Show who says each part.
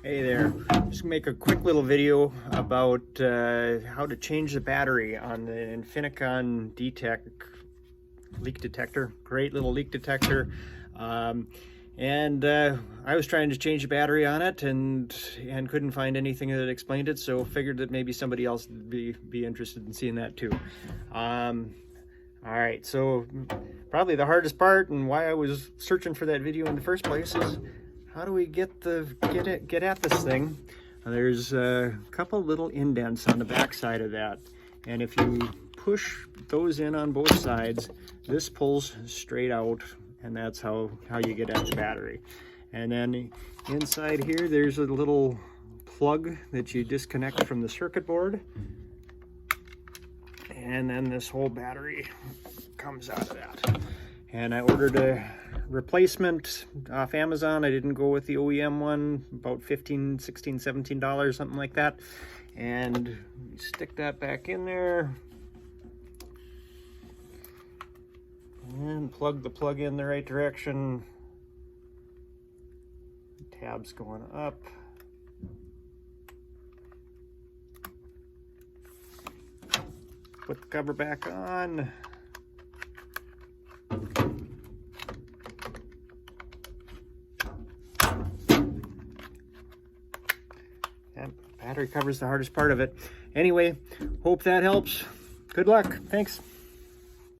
Speaker 1: Hey there, just make a quick little video about how to change the battery on the Inficon D-TEK leak detector. Great little leak detector. I was trying to change the battery on it and couldn't find anything that explained it, so figured that maybe somebody else would be interested in seeing that too. All right, so probably the hardest part and why I was searching for that video in the first place is how do we get at this thing? There's a couple little indents on the back side of that, and if you push those in on both sides, this pulls straight out, and that's how you get at the battery. And then inside here, there's a little plug that you disconnect from the circuit board, and then this whole battery comes out of that. And I ordered a replacement off Amazon. I didn't go with the OEM one, about $15, $16, $17, something like that. And stick that back in there and plug the plug in the right direction. Tabs going up. Put the cover back on. Yep, battery cover's the hardest part of it. Anyway, hope that helps. Good luck. Thanks.